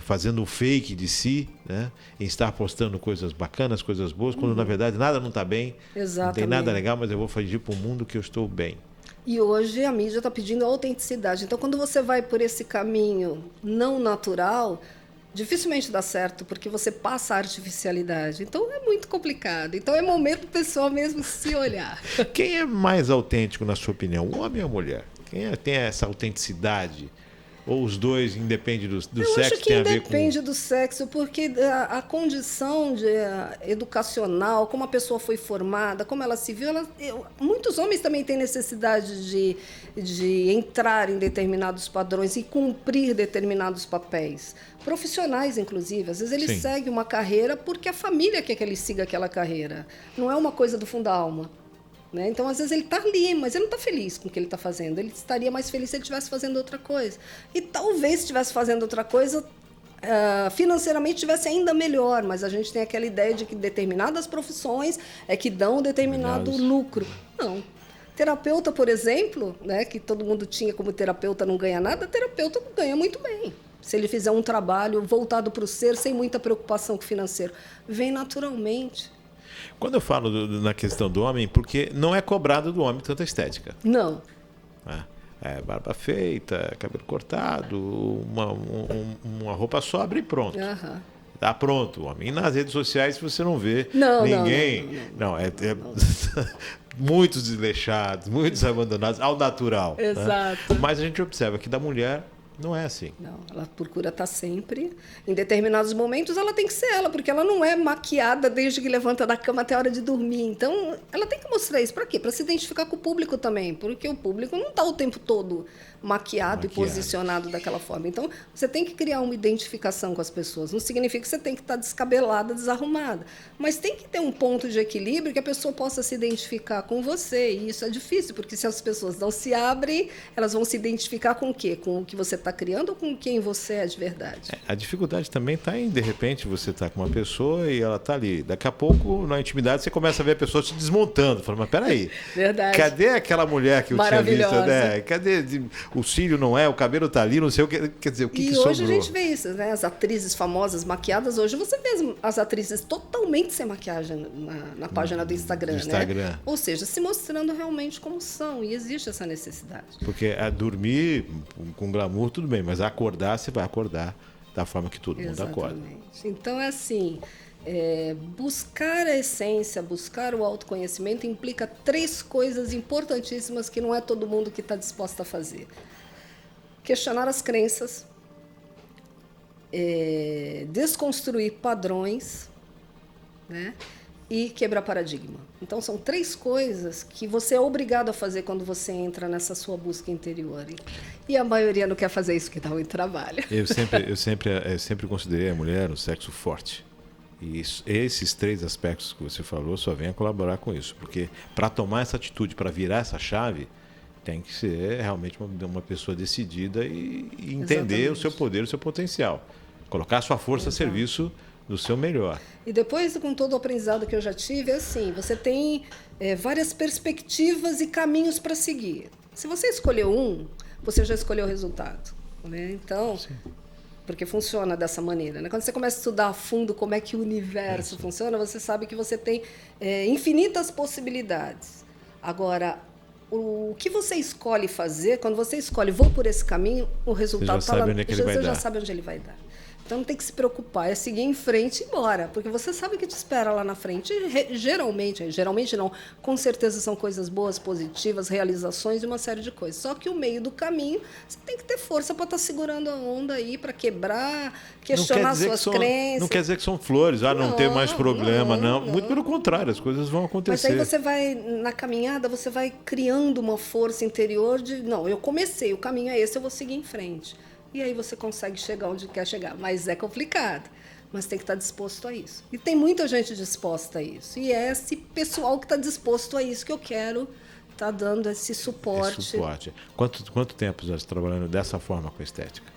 fazendo o fake de si, né? Em estar postando coisas bacanas, coisas boas, quando na verdade nada não está bem, Exatamente. Não tem nada legal, mas eu vou fingir para o mundo que eu estou bem. E hoje a mídia está pedindo autenticidade. Então, quando você vai por esse caminho não natural, dificilmente dá certo, porque você passa a artificialidade. Então, é muito complicado. Então, é momento do pessoal mesmo se olhar. Quem é mais autêntico, na sua opinião, o homem ou a mulher? Quem tem essa autenticidade? Ou os dois, independe do sexo, acho que tem a ver independe do sexo, porque a condição educacional, como a pessoa foi formada, como ela se viu, muitos homens também têm necessidade de entrar em determinados padrões e cumprir determinados papéis. Profissionais, inclusive. Às vezes ele segue uma carreira porque a família quer que ele siga aquela carreira. Não é uma coisa do fundo da alma. Né? Então, às vezes, ele está ali, mas ele não está feliz com o que ele está fazendo. Ele estaria mais feliz se ele estivesse fazendo outra coisa. E talvez, se estivesse fazendo outra coisa, financeiramente estivesse ainda melhor. Mas a gente tem aquela ideia de que determinadas profissões é que dão determinado lucro. Não. Terapeuta, por exemplo, né, que todo mundo tinha como terapeuta não ganha nada, terapeuta ganha muito bem. Se ele fizer um trabalho voltado para o ser, sem muita preocupação com o financeiro. Vem naturalmente. Quando eu falo na questão do homem, porque não é cobrado do homem tanta estética. Não. Barba feita, cabelo cortado, uma roupa sóbria e pronto. Uhum. Tá pronto, homem. E nas redes sociais você não vê ninguém. Não. muitos desleixados, muitos abandonados ao natural. Exato. Né? Mas a gente observa que da mulher não é assim. Não, ela procura estar sempre. Em determinados momentos ela tem que ser ela, porque ela não é maquiada desde que levanta da cama até a hora de dormir. Então, ela tem que mostrar isso. Para quê? Para se identificar com o público também, porque o público não está o tempo todo maquiado e posicionado daquela forma. Então, você tem que criar uma identificação com as pessoas. Não significa que você tem que estar descabelada, desarrumada, mas tem que ter um ponto de equilíbrio que a pessoa possa se identificar com você. E isso é difícil, porque se as pessoas não se abrem, elas vão se identificar com o quê? Com o que você está criando ou com quem você é de verdade? A dificuldade também está em, de repente, você está com uma pessoa e ela está ali. Daqui a pouco, na intimidade, você começa a ver a pessoa se desmontando. Fala, mas peraí, verdade. Cadê aquela mulher que eu tinha visto? Né? Cadê o cílio não é, o cabelo está ali, não sei o que. Quer dizer, o que e sobrou? Hoje a gente vê isso, né? As atrizes famosas maquiadas, hoje você vê as atrizes totalmente sem maquiagem na página do Instagram, né? Ou seja, se mostrando realmente como são, e existe essa necessidade. Porque dormir com glamour, tudo bem, mas acordar, você vai acordar da forma que todo mundo acorda. Então, é assim, buscar a essência, buscar o autoconhecimento implica 3 coisas importantíssimas que não é todo mundo que está disposto a fazer. Questionar as crenças, desconstruir padrões, né? E quebrar paradigma. Então, são 3 coisas que você é obrigado a fazer quando você entra nessa sua busca interior. E a maioria não quer fazer isso, que dá muito trabalho. Eu sempre considerei a mulher um sexo forte. E esses 3 aspectos que você falou só vêm a colaborar com isso. Porque para tomar essa atitude, para virar essa chave, tem que ser realmente uma pessoa decidida e entender o seu poder, o seu potencial. Colocar a sua força a serviço do seu melhor. E depois, com todo o aprendizado que eu já tive, é assim, você tem várias perspectivas e caminhos para seguir. Se você escolheu um, você já escolheu o resultado. Né? Então, sim, porque funciona dessa maneira. Né? Quando você começa a estudar a fundo como é que o universo funciona, você sabe que você tem infinitas possibilidades. Agora, o que você escolhe fazer, quando você escolhe, vou por esse caminho, o resultado está lá. Você já sabe onde ele vai dar. Então não tem que se preocupar, é seguir em frente e ir embora, porque você sabe o que te espera lá na frente. E, geralmente não, com certeza são coisas boas, positivas, realizações e uma série de coisas. Só que o meio do caminho, você tem que ter força para estar segurando a onda aí, para quebrar, questionar suas crenças. Não quer dizer que são flores, não ter mais problema, não. Muito pelo contrário, as coisas vão acontecer. Mas aí você vai, na caminhada, você vai criando uma força interior de, não, eu comecei, o caminho é esse, eu vou seguir em frente. E aí você consegue chegar onde quer chegar. Mas é complicado. Mas tem que estar disposto a isso. E tem muita gente disposta a isso. E é esse pessoal que está disposto a isso que eu quero estar dando esse suporte. Quanto tempo já está trabalhando dessa forma com estética?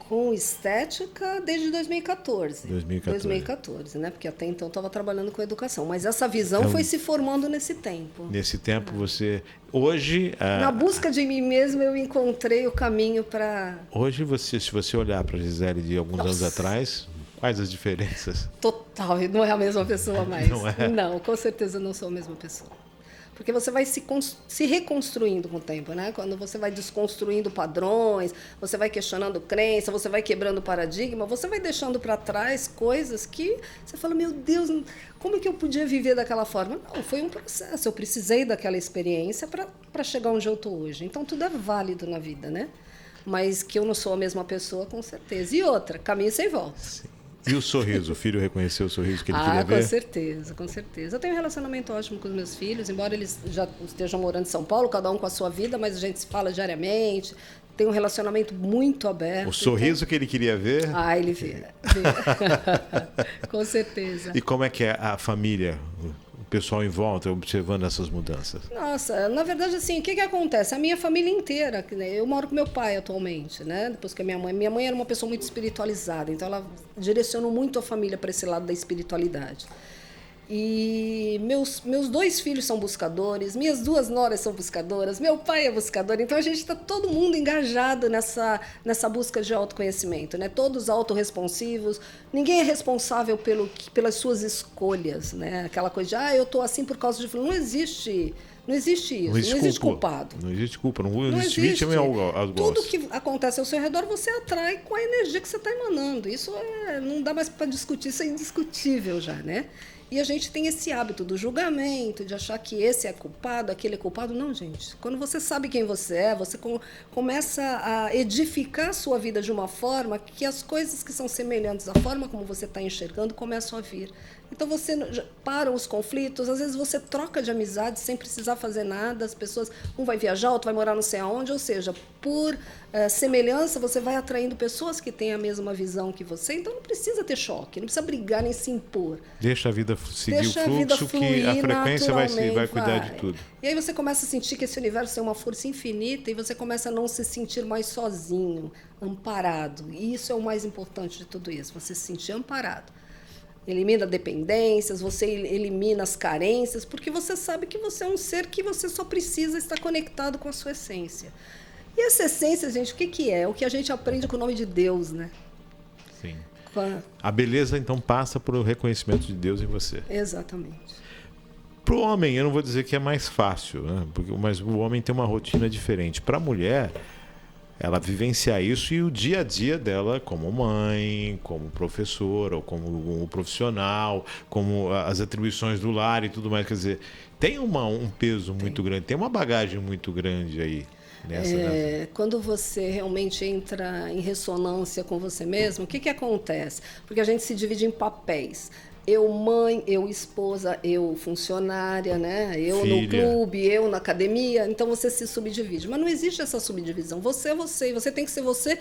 Com estética desde 2014. 2014, né? Porque até então eu estava trabalhando com educação. Mas essa visão foi se formando nesse tempo. Nesse tempo você... Hoje... Na busca de mim mesma eu encontrei o caminho para... Hoje, se você olhar para a Gisele de alguns anos atrás, quais as diferenças? Total, não é a mesma pessoa mais. Não é? Não, com certeza não sou a mesma pessoa. Porque você vai se reconstruindo com o tempo, né? Quando você vai desconstruindo padrões, você vai questionando crença, você vai quebrando paradigma, você vai deixando para trás coisas que você fala, meu Deus, como é que eu podia viver daquela forma? Não, foi um processo, eu precisei daquela experiência para chegar onde eu estou hoje. Então, tudo é válido na vida, né? Mas que eu não sou a mesma pessoa, com certeza. E outra, caminho sem volta. Sim. E o sorriso? O filho reconheceu o sorriso que ele queria ver? Com certeza, com certeza. Eu tenho um relacionamento ótimo com os meus filhos, embora eles já estejam morando em São Paulo, cada um com a sua vida, mas a gente se fala diariamente, tem um relacionamento muito aberto. O sorriso que ele queria ver? Ele vê. Com certeza. E como é que é a família, o pessoal em volta, observando essas mudanças? Nossa, na verdade, assim, o que acontece? A minha família inteira, eu moro com meu pai atualmente, né? Depois que minha mãe era uma pessoa muito espiritualizada, então ela direcionou muito a família para esse lado da espiritualidade. E meus 2 filhos são buscadores, minhas 2 noras são buscadoras, meu pai é buscador, então a gente está todo mundo engajado nessa busca de autoconhecimento, né? Todos autorresponsivos, ninguém é responsável pelas suas escolhas, né? Aquela coisa de, eu estou assim por causa de... Não existe isso, não existe culpado. Não existe culpa, não existe vítima. Tudo que acontece ao seu redor você atrai com a energia que você está emanando. Isso não dá mais para discutir, isso é indiscutível já, né? E a gente tem esse hábito do julgamento, de achar que esse é culpado, aquele é culpado. Não, gente. Quando você sabe quem você é, você começa a edificar a sua vida de uma forma que as coisas que são semelhantes à forma como você está enxergando começam a vir. Então você para os conflitos, às vezes você troca de amizade sem precisar fazer nada, as pessoas, um vai viajar, outro vai morar não sei aonde, ou seja, por semelhança você vai atraindo pessoas que têm a mesma visão que você, então não precisa ter choque, não precisa brigar nem se impor. Deixa a vida seguir o fluxo, que a frequência vai cuidar de tudo. E aí você começa a sentir que esse universo tem uma força infinita e você começa a não se sentir mais sozinho, amparado. E isso é o mais importante de tudo isso, você se sentir amparado. Elimina dependências, você elimina as carências, porque você sabe que você é um ser que você só precisa estar conectado com a sua essência. E essa essência, gente, o que é? O que a gente aprende com o nome de Deus, né? Sim. A beleza, então, passa por o reconhecimento de Deus em você. Exatamente. Para o homem, eu não vou dizer que é mais fácil, né? Mas o homem tem uma rotina diferente. Para a mulher, ela vivenciar isso e o dia a dia dela como mãe, como professora, ou como profissional, como as atribuições do lar e tudo mais. Quer dizer, tem um peso muito grande, tem uma bagagem muito grande aí. Quando você realmente entra em ressonância com você mesmo, o que acontece? Porque a gente se divide em papéis. Eu mãe, eu esposa, eu funcionária, né? Eu Filha. No clube, eu na academia. Então você se subdivide. Mas não existe essa subdivisão. Você é você e você tem que ser você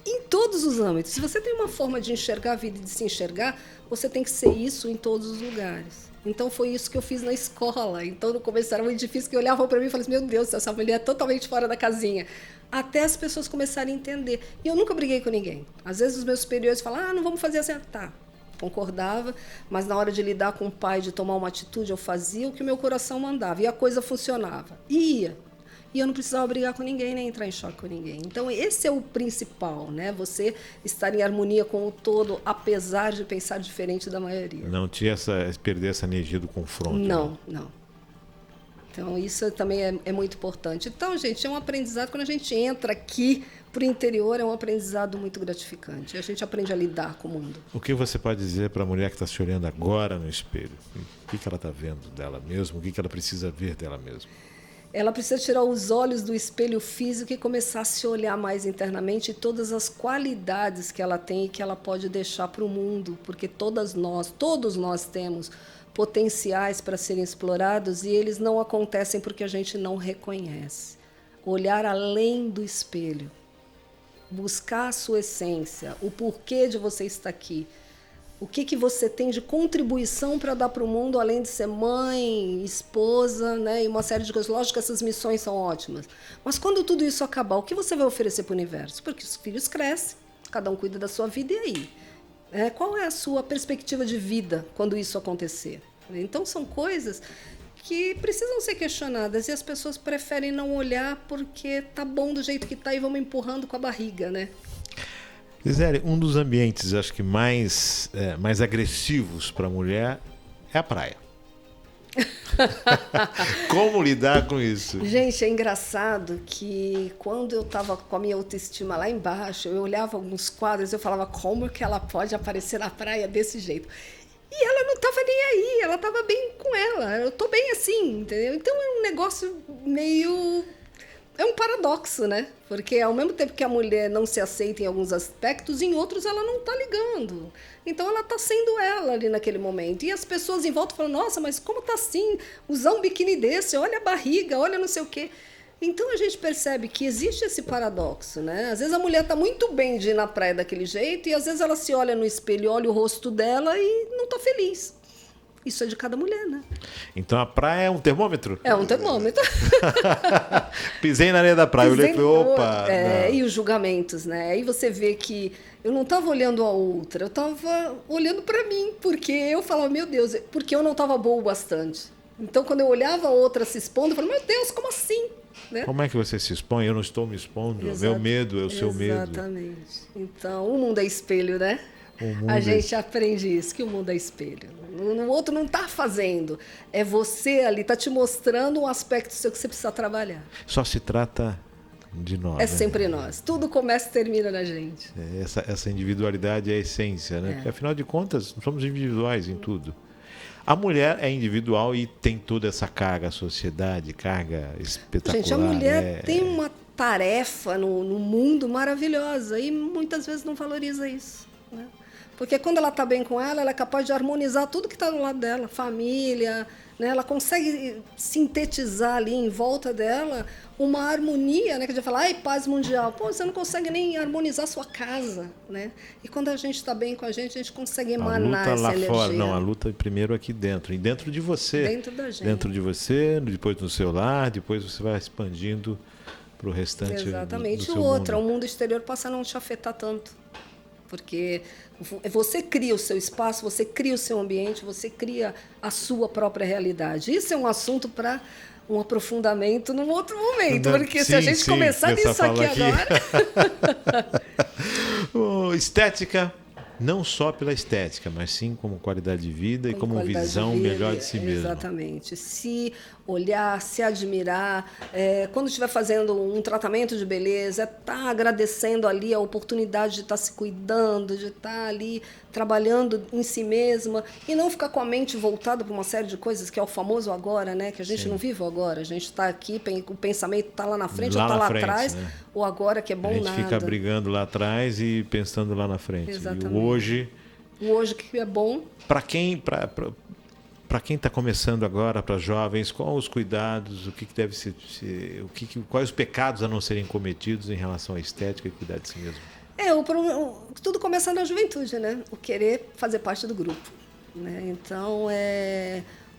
em todos os âmbitos. Se você tem uma forma de enxergar a vida e de se enxergar, você tem que ser isso em todos os lugares. Então foi isso que eu fiz na escola. Então no começo era muito difícil, que olhavam para mim e falavam assim, meu Deus, essa mulher é totalmente fora da casinha. Até as pessoas começarem a entender. E eu nunca briguei com ninguém. Às vezes os meus superiores falam, não vamos fazer assim. Tá, concordava, mas na hora de lidar com o pai, de tomar uma atitude, eu fazia o que o meu coração mandava. E a coisa funcionava. E ia. E eu não precisava brigar com ninguém, nem entrar em choque com ninguém. Então, esse é o principal, né? Você estar em harmonia com o todo, apesar de pensar diferente da maioria. Não tinha perder essa energia do confronto. Não. Então, isso também é muito importante. Então, gente, é um aprendizado. Quando a gente entra aqui para o interior, é um aprendizado muito gratificante. A gente aprende a lidar com o mundo. O que você pode dizer para a mulher que está se olhando agora no espelho? O que ela está vendo dela mesma? O que ela precisa ver dela mesma? Ela precisa tirar os olhos do espelho físico e começar a se olhar mais internamente e todas as qualidades que ela tem e que ela pode deixar para o mundo, porque todos nós temos potenciais para serem explorados e eles não acontecem porque a gente não reconhece. Olhar além do espelho, buscar a sua essência, o porquê de você estar aqui. O que você tem de contribuição para dar para o mundo, além de ser mãe, esposa, né? E uma série de coisas. Lógico que essas missões são ótimas. Mas quando tudo isso acabar, o que você vai oferecer para o universo? Porque os filhos crescem, cada um cuida da sua vida, e aí? Qual é a sua perspectiva de vida quando isso acontecer? Então, são coisas que precisam ser questionadas e as pessoas preferem não olhar porque tá bom do jeito que tá e vamos empurrando com a barriga, né? Gisele, um dos ambientes, acho que mais agressivos para a mulher é a praia. Como lidar com isso? Gente, é engraçado que quando eu estava com a minha autoestima lá embaixo, eu olhava alguns quadros e eu falava, como que ela pode aparecer na praia desse jeito? E ela não estava nem aí, ela estava bem com ela. Eu estou bem assim, entendeu? Então é um negócio meio... É um paradoxo, né? Porque ao mesmo tempo que a mulher não se aceita em alguns aspectos, em outros ela não está ligando. Então ela está sendo ela ali naquele momento. E as pessoas em volta falam, nossa, mas como está assim? Usar um biquíni desse, olha a barriga, olha não sei o quê. Então a gente percebe que existe esse paradoxo, né? Às vezes a mulher está muito bem de ir na praia daquele jeito e às vezes ela se olha no espelho, olha o rosto dela e não está feliz. Isso é de cada mulher, né? Então a praia é um termômetro? É um termômetro. Pisei na areia da praia, olhei e falei, opa! E os julgamentos, né? Aí você vê que eu não estava olhando a outra, eu estava olhando para mim, porque eu falava, meu Deus, porque eu não estava boa o bastante. Então, quando eu olhava a outra se expondo, eu falava, meu Deus, como assim? Né? Como é que você se expõe? Eu não estou me expondo, meu medo é o seu medo. Exatamente. Então, o mundo é espelho, né? A gente aprende isso, que o mundo é espelho. O outro não está fazendo. É você ali, está te mostrando um aspecto seu que você precisa trabalhar. Só se trata de nós. É sempre nós. Tudo começa e termina na gente. Essa individualidade é a essência, né? Porque, afinal de contas, somos individuais em tudo. A mulher é individual e tem toda essa carga, a sociedade, carga espetacular. Gente, a mulher tem uma tarefa no mundo maravilhosa e muitas vezes não valoriza isso, né? Porque quando ela está bem com ela é capaz de harmonizar tudo que está do lado dela, família, né? Ela consegue sintetizar ali em volta dela uma harmonia, né? Que a gente fala, ai, paz mundial. Pô, você não consegue nem harmonizar a sua casa, né? E quando a gente está bem com a gente consegue emanar essa lá energia. fora, não, a luta primeiro aqui dentro, e dentro de você. Dentro da gente. Dentro de você, depois no seu lar, depois você vai expandindo para o restante. Exatamente. Do E seu outra, mundo. o mundo exterior passa a não te afetar tanto. Porque você cria o seu espaço, você cria o seu ambiente, você cria a sua própria realidade. Isso é um assunto para um aprofundamento num outro momento, porque se a gente começar nisso aqui agora... Estética, não só pela estética, mas sim como qualidade de vida e como visão melhor de si mesmo. Exatamente. Se olhar, se admirar. Quando estiver fazendo um tratamento de beleza, estar agradecendo ali a oportunidade de estar se cuidando, de estar ali trabalhando em si mesma e não ficar com a mente voltada para uma série de coisas que é o famoso agora, né? Que a gente não vive o agora. A gente está aqui, o pensamento está lá na frente ou está lá atrás. Né? O agora que é bom nada. A gente fica brigando lá atrás e pensando lá na frente. Exatamente. E o hoje que é bom. Para quem está começando agora, para jovens, quais os cuidados, o que deve ser, quais os pecados a não serem cometidos em relação à estética e cuidar de si mesmo? Tudo começa na juventude, né? O querer fazer parte do grupo, né? Então,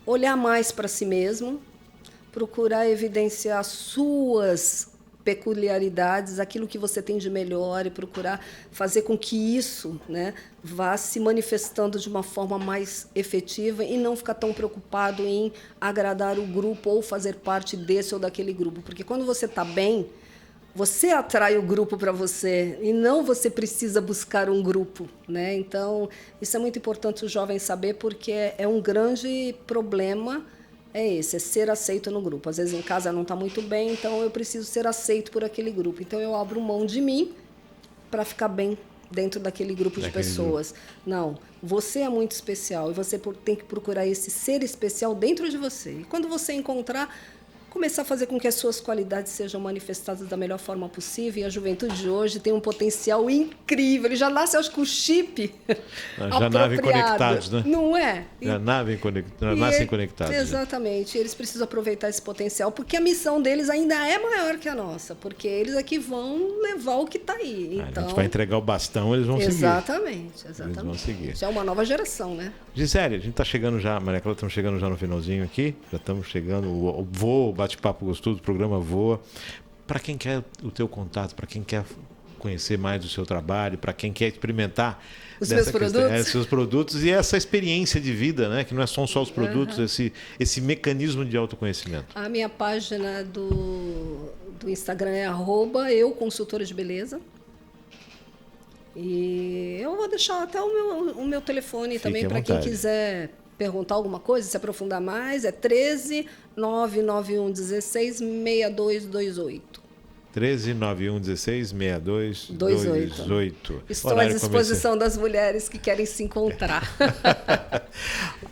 olhar mais para si mesmo, procurar evidenciar suas peculiaridades, aquilo que você tem de melhor e procurar fazer com que isso, né, vá se manifestando de uma forma mais efetiva e não ficar tão preocupado em agradar o grupo ou fazer parte desse ou daquele grupo. Porque quando você está bem, você atrai o grupo para você e não você precisa buscar um grupo, né? Então, isso é muito importante o jovem saber, porque é um grande problema. É ser aceito no grupo. Às vezes em casa não está muito bem, então eu preciso ser aceito por aquele grupo. Então eu abro mão de mim para ficar bem dentro daquele grupo de pessoas. Não, você é muito especial e você tem que procurar esse ser especial dentro de você. E quando você encontrar, começar a fazer com que as suas qualidades sejam manifestadas da melhor forma possível. E a juventude de hoje tem um potencial incrível. Ele já nasce, acho que, com o chip já nascem conectados, né? Não é? Já nascem conectados. Exatamente. Eles precisam aproveitar esse potencial, porque a missão deles ainda é maior que a nossa. Porque eles aqui vão levar o que está aí. Então, a gente vai entregar o bastão, eles vão seguir. Exatamente. Eles vão seguir. Já é uma nova geração, né? Gisele, a gente está chegando já, Maria Clara, estamos chegando já no finalzinho aqui. Já estamos chegando. O bate-papo gostoso, o programa voa. Para quem quer o teu contato, para quem quer conhecer mais do seu trabalho, para quem quer experimentar os seus produtos e essa experiência de vida, né? Que não é só os produtos, esse mecanismo de autoconhecimento. A minha página do Instagram é @euconsultora de beleza. E eu vou deixar até o meu telefone também para quem quiser perguntar alguma coisa, se aprofundar mais, é 13 991 16 6228. 13 91 16 6228. Estou à disposição das mulheres que querem se encontrar.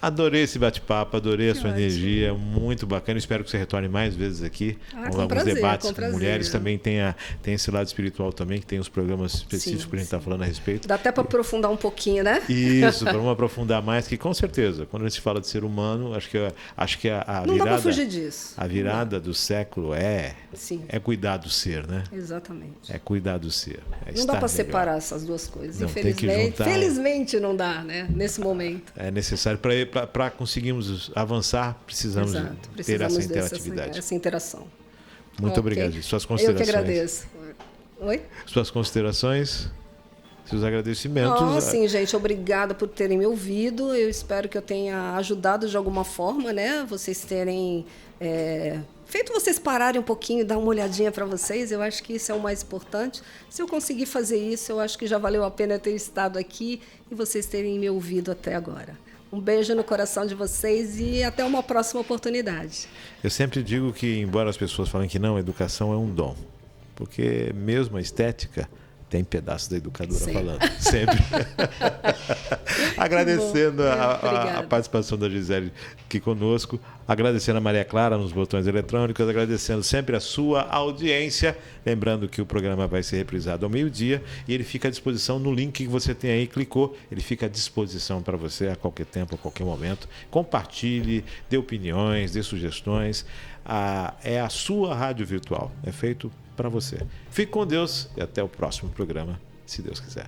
Adorei esse bate-papo, adorei a sua energia, muito bacana. Espero que você retorne mais vezes aqui. Alguns debates com mulheres. Também tem esse lado espiritual também, que tem os programas específicos que a gente está falando a respeito. Dá até para aprofundar um pouquinho, né? Isso, vamos aprofundar mais, que com certeza, quando a gente fala de ser humano, acho que a não virada, dá para fugir disso. A virada do século é cuidar do ser, né? Exatamente. É cuidar do ser. Não dá para separar essas duas coisas. Não, infelizmente, felizmente não dá, né? Nesse momento. É necessário para conseguirmos avançar, precisamos ter essa interatividade. Essa interação. Muito obrigado. Suas considerações. Eu que agradeço. Oi? Suas considerações, seus agradecimentos. Sim, gente, obrigada por terem me ouvido. Eu espero que eu tenha ajudado de alguma forma, né? Vocês terem feito vocês pararem um pouquinho e dar uma olhadinha para vocês. Eu acho que isso é o mais importante. Se eu conseguir fazer isso, eu acho que já valeu a pena ter estado aqui e vocês terem me ouvido até agora. Um beijo no coração de vocês e até uma próxima oportunidade. Eu sempre digo que, embora as pessoas falem que não, a educação é um dom. Porque mesmo a estética Tem pedaço da educadora Sempre. falando, sempre. Agradecendo a participação da Gisele aqui conosco, agradecendo a Maria Clara nos botões eletrônicos, agradecendo sempre a sua audiência. Lembrando que o programa vai ser reprisado ao meio-dia e ele fica à disposição no link que você tem aí, clicou, ele fica à disposição para você a qualquer tempo, a qualquer momento. Compartilhe, dê opiniões, dê sugestões. É a sua rádio virtual, é feito para você. Fique com Deus e até o próximo programa, se Deus quiser.